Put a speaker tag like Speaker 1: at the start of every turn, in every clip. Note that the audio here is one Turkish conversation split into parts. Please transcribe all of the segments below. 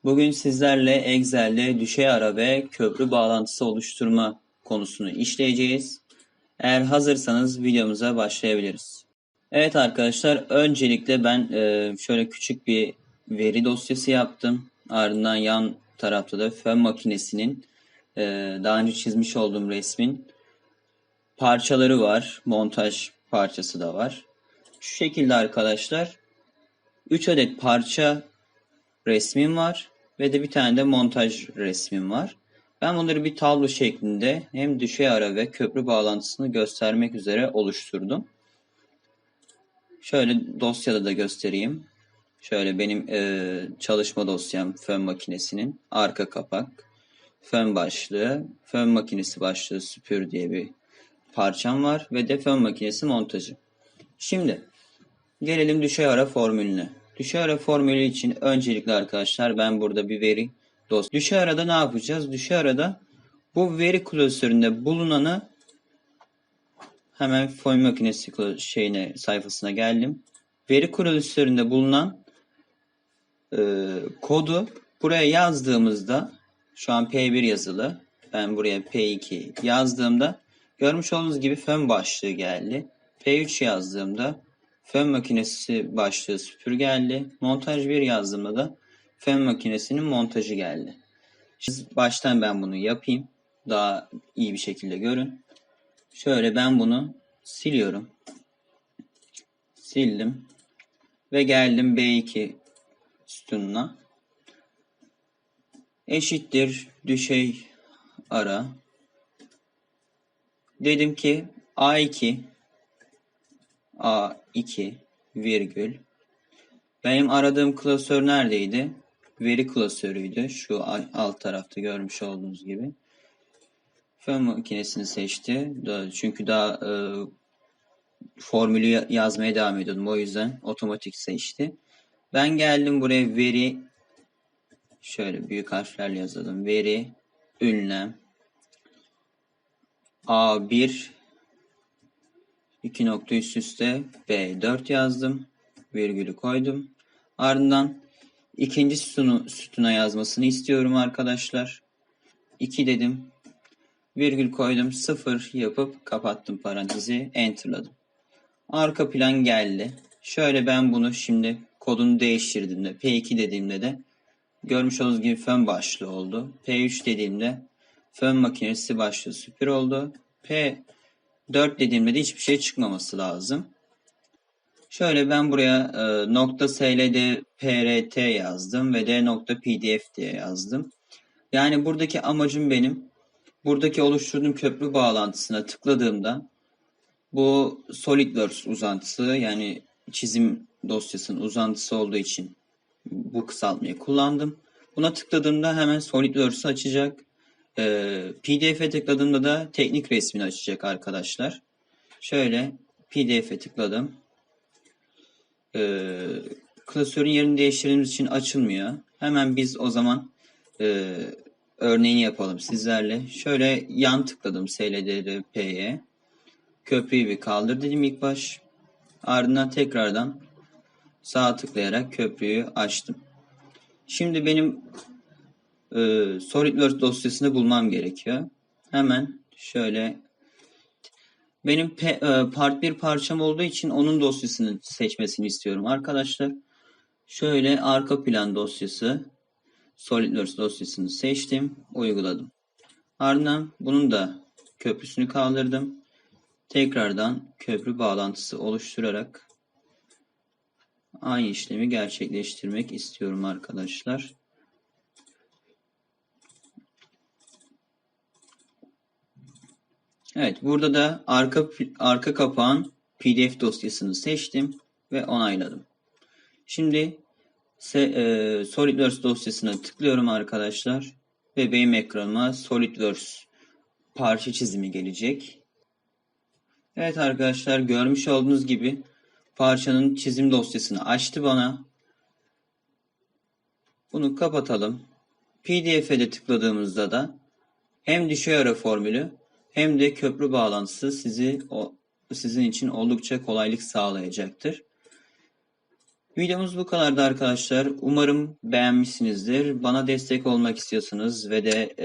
Speaker 1: Bugün sizlerle Excel'de düşey ara ve köprü bağlantısı oluşturma konusunu işleyeceğiz. Eğer hazırsanız videomuza başlayabiliriz. Evet arkadaşlar, öncelikle ben şöyle küçük bir veri dosyası yaptım. Ardından yan tarafta da fön makinesinin daha önce çizmiş olduğum resmin parçaları var. Montaj parçası da var. Şu şekilde arkadaşlar 3 adet parça resmim var ve de bir tane de montaj resmim var. Ben bunları bir tablo şeklinde hem düşey ara ve köprü bağlantısını göstermek üzere oluşturdum. Şöyle dosyada da göstereyim. Şöyle benim çalışma dosyam fön makinesinin arka kapak, fön başlığı, fön makinesi başlığı süpür diye bir parçam var ve de fön makinesi montajı. Şimdi gelelim düşey ara formülüne. Düşey ara formülü için öncelikle arkadaşlar ben burada bir veri dosyası. Düşey arada ne yapacağız? Düşey arada bu veri klasöründe bulunanı hemen fön makinesi sayfasına geldim. Veri klasöründe bulunan kodu buraya yazdığımızda şu an P1 yazılı. Ben buraya P2 yazdığımda görmüş olduğunuz gibi fön başlığı geldi. P3 yazdığımda fön makinesi başlığı süpür geldi. Montaj 1 yazdığımda da fön makinesinin montajı geldi. Şimdi baştan ben bunu yapayım. Daha iyi bir şekilde görün. Şöyle ben bunu siliyorum. Sildim. Ve geldim B2 sütununa. Eşittir düşey ara. Dedim ki A2 virgül. Benim aradığım klasör neredeydi? Veri klasörüydü. Şu alt tarafta görmüş olduğunuz gibi. Fön makinesini seçti. Çünkü daha formülü yazmaya devam ediyordum. O yüzden otomatik seçti. Ben geldim buraya veri, şöyle büyük harflerle yazalım. Veri, ünlem, A1 2 nokta üst üste B4 yazdım. Virgülü koydum. Ardından ikinci sütuna yazmasını istiyorum arkadaşlar. 2 dedim. Virgül koydum. 0 yapıp kapattım parantezi. Enter'ladım. Arka plan geldi. Şöyle ben bunu şimdi kodunu değiştirdiğimde P2 dediğimde de görmüş olduğunuz gibi fön başlığı oldu. P3 dediğimde fön makinesi başlığı süpür oldu. P4 dediğimde de hiçbir şey çıkmaması lazım. Şöyle ben buraya .sldprt yazdım ve d.pdf diye yazdım. Yani buradaki amacım benim buradaki oluşturduğum köprü bağlantısına tıkladığımda bu SolidWorks uzantısı, yani çizim dosyasının uzantısı olduğu için bu kısaltmayı kullandım. Buna tıkladığımda hemen SolidWorks'ı açacak. PDF'e tıkladığımda da teknik resmini açacak arkadaşlar. Şöyle PDF'e tıkladım. Klasörün yerini değiştirdiğimiz için açılmıyor. Hemen biz o zaman örneğini yapalım sizlerle. Şöyle yan tıkladım SLDRP'ye. Köprüyü bir kaldır dedim ilk baş. Ardından tekrardan sağa tıklayarak köprüyü açtım. Şimdi benim SolidWorks dosyasını bulmam gerekiyor. Hemen şöyle benim part 1 parçam olduğu için onun dosyasını seçmesini istiyorum arkadaşlar. Şöyle arka plan dosyası SolidWorks dosyasını seçtim. Uyguladım. Ardından bunun da köprüsünü kaldırdım. Tekrardan köprü bağlantısı oluşturarak aynı işlemi gerçekleştirmek istiyorum arkadaşlar. Evet, burada da arka kapağın PDF dosyasını seçtim ve onayladım. Şimdi SolidWorks dosyasına tıklıyorum arkadaşlar ve benim ekranıma SolidWorks parça çizimi gelecek. Evet arkadaşlar, görmüş olduğunuz gibi parçanın çizim dosyasını açtı bana. Bunu kapatalım. PDF'e de tıkladığımızda da hem düşey ara formülü hem de köprü bağlantısı sizin için oldukça kolaylık sağlayacaktır. Videomuz bu kadardı arkadaşlar. Umarım beğenmişsinizdir. Bana destek olmak istiyorsanız ve de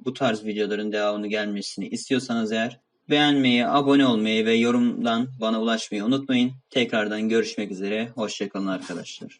Speaker 1: bu tarz videoların devamını gelmesini istiyorsanız eğer beğenmeyi, abone olmayı ve yorumdan bana ulaşmayı unutmayın. Tekrardan görüşmek üzere. Hoşça kalın arkadaşlar.